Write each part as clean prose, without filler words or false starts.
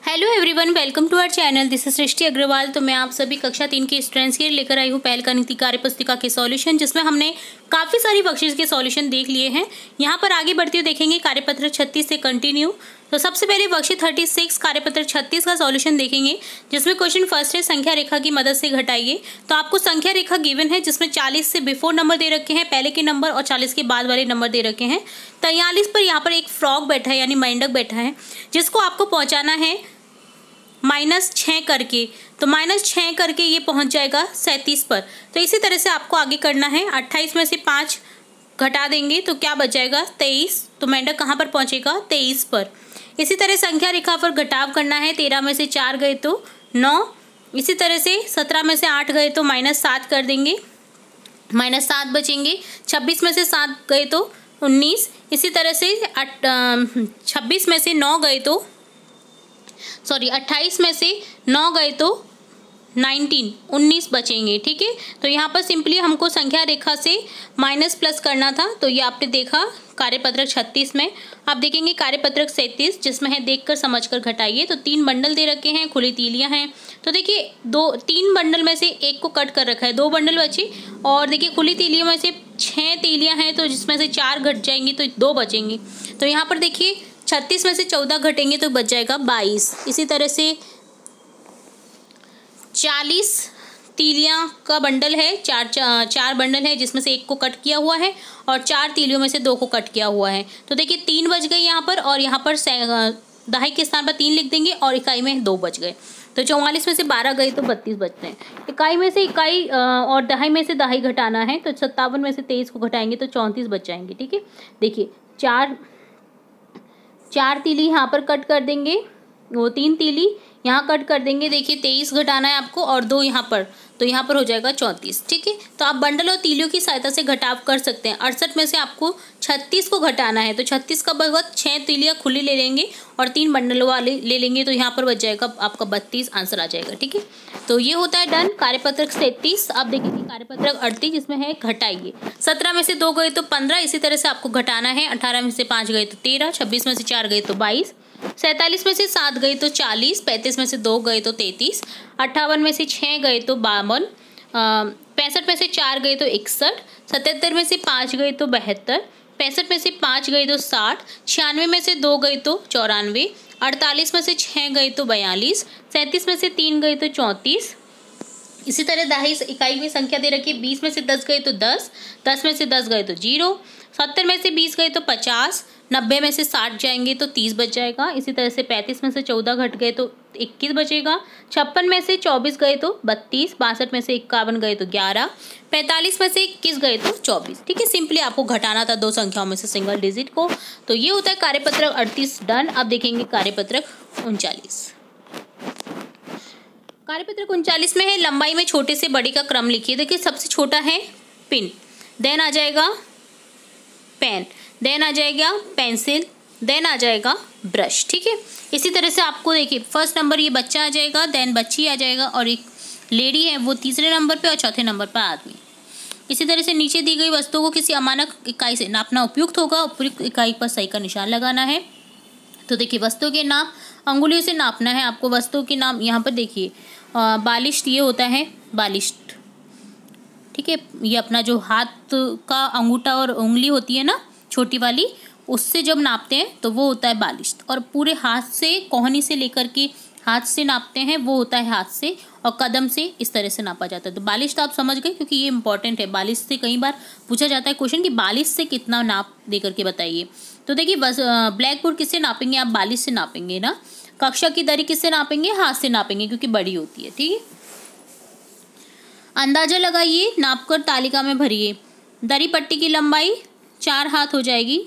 Hello everyone, welcome to our channel. This is Srishti Agarwal. तो मैं आप सभी कक्षा 3 के स्टूडेंट्स के लिए लेकर आई हूँ पहल का नीति कार्य पुस्तिका के सॉल्यूशन, जिसमें हमने काफ़ी सारी वर्कशीट्स के सॉल्यूशन देख लिए हैं। यहाँ पर आगे बढ़ते हुए देखेंगे कार्यपत्र 36 से कंटिन्यू। तो सबसे पहले वर्कशीट 36 कार्यपत्र 36 का सॉल्यूशन देखेंगे, जिसमें क्वेश्चन फर्स्ट है संख्या रेखा की मदद से घटाइए। तो आपको संख्या रेखा गिवन है, जिसमें 40 से बिफोर नंबर दे रखे हैं पहले के नंबर, और 40 के बाद वाले नंबर दे रखे हैं। 43 पर यहाँ पर एक फ्रॉग बैठा है, यानी मेंढक बैठा है, जिसको आपको पहुँचाना है -6 करके। तो -6 करके ये पहुंच जाएगा 37 पर। तो इसी तरह से आपको आगे करना है। 28 में से 5 घटा देंगे तो क्या बच जाएगा 23। तो मेंढक कहाँ पर पहुंचेगा 23 पर। इसी तरह संख्या रेखा पर घटाव करना है। 13 में से 4 गए तो 9। इसी तरह से 17 में से 8 गए तो -7 कर देंगे, -7 बचेंगे। 26 में से 7 गए तो 19। इसी तरह से 26 में से 9 गए तो 28 में से 9 गए तो 19 बचेंगे। ठीक है, तो यहाँ पर सिंपली हमको संख्या रेखा से माइनस प्लस करना था। तो ये आपने देखा कार्यपत्रक 36 में। आप देखेंगे कार्यपत्रक 37, जिसमें है देखकर समझकर घटाइए। तो 3 बंडल दे रखे हैं, खुली तीलियां हैं। तो देखिए 3 बंडल में से एक को कट कर रखा है, 2 बंडल बचे। और देखिए खुली तीलियों में से 6 तीलियां हैं, तो जिसमें से 4 घट जाएंगी तो 2 बचेंगी। तो यहाँ पर देखिए 36 में से 14 घटेंगे तो बच जाएगा 22। इसी तरह से 40 तीलियां का बंडल है, चार बंडल है, जिसमें से एक को कट किया हुआ है और 4 तीलियों में से 2 को कट किया हुआ है। तो देखिए 3 बच गए यहाँ पर, और यहाँ पर दहाई के स्थान पर 3 लिख देंगे और इकाई में 2 बच गए। तो 44 में से 12 गए तो 32 बचते हैं। इकाई में से इकाई और दहाई में से दहाई घटाना है। तो 57 में से 23 को घटाएंगे तो 34 बच जाएंगे। ठीक है, देखिए 4 तीली यहाँ पर कट कर देंगे, वो 3 तीली यहाँ कट कर देंगे। देखिए 23 घटाना है आपको और 2 यहाँ पर, तो यहाँ पर हो जाएगा 34। ठीक है, तो आप बंडल और तीलियों की सहायता से घटाव कर सकते हैं। 68 में से आपको 36 को घटाना है। तो 36 का बगत 6 तीलियाँ खुली ले लेंगे और 3 बंडलों वाले ले लेंगे, तो यहाँ पर बच जाएगा आपका 32 आंसर आ जाएगा। ठीक है, तो ये होता है डन कार्यपत्रक 37। आप देखेंगे कार्यपत्रक 38, जिसमें है घटाइए। 17 में से 2 गए तो 15। इसी तरह से आपको घटाना है। 18 में से 5 गए तो 13। 26 में से 4 गए तो 22। 47 में से 7 गए तो 40। 35 में से 2 गए तो 33। 58 में से 6 गए तो 52। 65 में से 4 गए तो 61। 77 में से 5 गए तो 72। 65 में से 5 गए तो 60। 96 में से 2 गए तो 94। 48 में से 6 गए तो 42। 37 में से 3 गए तो 34। इसी तरह दहाई इकाई में संख्या दे रखी है। 20 में से 10 गए तो 10। 10 में से 10 गए तो 0। 70 में से 20 गए तो 50। 90 में से 60 जाएंगे तो 30 बच जाएगा। इसी तरह से 35 में से 14 घट गए तो 21 बचेगा। 56 में से 24 गए तो 32। 62 में से 51 गए तो 11। 45 में से 21 गए तो 24। ठीक है, सिंपली आपको घटाना था 2 संख्याओं में से सिंगल डिजिट को। तो ये होता है कार्यपत्रक 38 डन। अब देखेंगे कार्यपत्रक 39। कार्यपत्रक 39 में है लंबाई में छोटे से बड़े का क्रम लिखिए। देखिए सबसे छोटा है पिन, देन आ जाएगा पेन, देन आ जाएगा पेंसिल, देन आ जाएगा ब्रश। ठीक है, इसी तरह से आपको देखिए फर्स्ट नंबर ये बच्चा आ जाएगा, देन बच्ची आ जाएगा, और एक लेडी है वो तीसरे नंबर पे, और चौथे नंबर पर आदमी। इसी तरह से नीचे दी गई वस्तुओं को किसी अमानक इकाई से नापना उपयुक्त होगा। उपयुक्त इकाई पर सही का निशान लगाना है। तो देखिए वस्तु के नाम अंगुलियों से नापना है आपको। वस्तु के नाम यहाँ पर देखिए बालिश्त, ये होता है बालिश्त। ठीक है, ये अपना जो हाथ का अंगूठा और उंगली होती है ना छोटी वाली, उससे जब नापते हैं तो वो होता है बालिश्त। और पूरे हाथ से कोहनी से लेकर के हाथ से नापते हैं, वो होता है हाथ से, और कदम से इस तरह से नापा जाता है। तो बालिश्त आप समझ गए, क्योंकि ये इंपॉर्टेंट है। बालिश्त से कई बार पूछा जाता है क्वेश्चन कि बालिश्त से कितना नाप दे करके बताइए। तो देखिए बस ब्लैक बोर्ड किससे नापेंगे आप, बालिश्त से नापेंगे ना। कक्षा की दरी किससे नापेंगे, हाथ से नापेंगे, क्योंकि बड़ी होती है। ठीक है, अंदाजा लगाइए, नापकर तालिका में भरिए। दरी पट्टी की लंबाई 4 हाथ हो जाएगी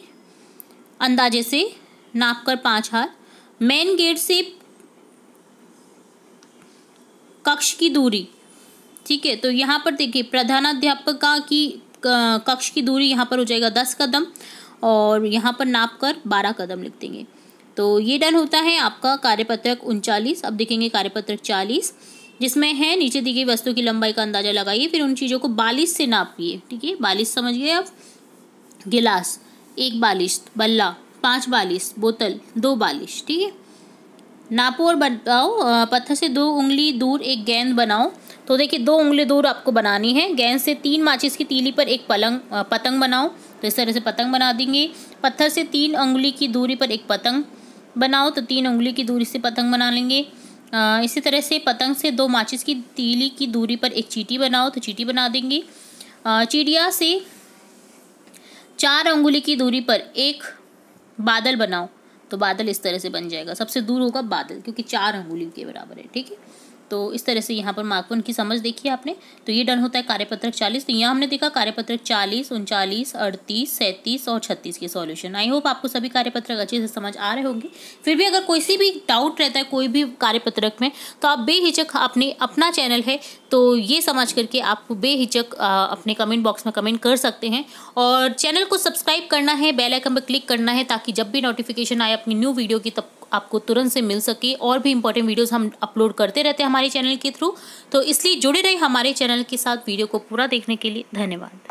अंदाजे से, नापकर 5 हाथ। मेन गेट से कक्ष की दूरी, ठीक है, तो यहाँ पर देखिए प्रधानाध्यापिका की कक्ष की दूरी यहाँ पर हो जाएगा 10 कदम, और यहाँ पर नापकर 12 कदम लिख देंगे। तो ये डन होता है आपका कार्यपत्रक 39। अब देखेंगे कार्यपत्रक 40, जिसमें है नीचे दी गई वस्तु की लंबाई का अंदाजा लगाइए, फिर उन चीज़ों को बालिश से नापिए। ठीक है, बालिश समझ गए आप। गिलास 1 बालिश, बल्ला 5 बालिश, बोतल 2 बालिश। ठीक है, नापो और बताओ। पत्थर से 2 उंगली दूर एक गेंद बनाओ। तो देखिए 2 उंगली दूर आपको बनानी है। गेंद से 3 माचिस की तीली पर एक पतंग बनाओ। तो इस तरह से पतंग बना देंगे। पत्थर से 3 उंगली की दूरी पर एक पतंग बनाओ। तो 3 उंगली की दूरी से पतंग बना लेंगे। इसी तरह से पतंग से 2 माचिस की तीली की दूरी पर एक चींटी बनाओ। तो चींटी बना देंगे। चिड़िया से 4 उंगली की दूरी पर एक बादल बनाओ। तो बादल इस तरह से बन जाएगा। सबसे दूर होगा बादल, क्योंकि 4 अंगुली के बराबर है। ठीक है, तो इस तरह से यहाँ पर मार्क 1 की समझ देखी आपने। तो ये डन होता है कार्यपत्रक 40। तो यहाँ हमने देखा कार्यपत्रक 40, 39, 38, 37 और 36 के सॉल्यूशन। आई होप आपको सभी कार्यपत्रक अच्छे से समझ आ रहे होंगे। फिर भी अगर कोई सी भी डाउट रहता है कोई भी कार्यपत्रक में, तो आप बेहिचक अपना चैनल है तो ये समझ करके आप बेहिचक अपने कमेंट बॉक्स में कमेंट कर सकते हैं। और चैनल को सब्सक्राइब करना है, बेल आइकन पर क्लिक करना है, ताकि जब भी नोटिफिकेशन आए अपनी न्यू वीडियो की तब आपको तुरंत से मिल सके। और भी इंपॉर्टेंट वीडियोस हम अपलोड करते रहते हैं हमारे चैनल के थ्रू। तो इसलिए जुड़े रहे हमारे चैनल के साथ। वीडियो को पूरा देखने के लिए धन्यवाद।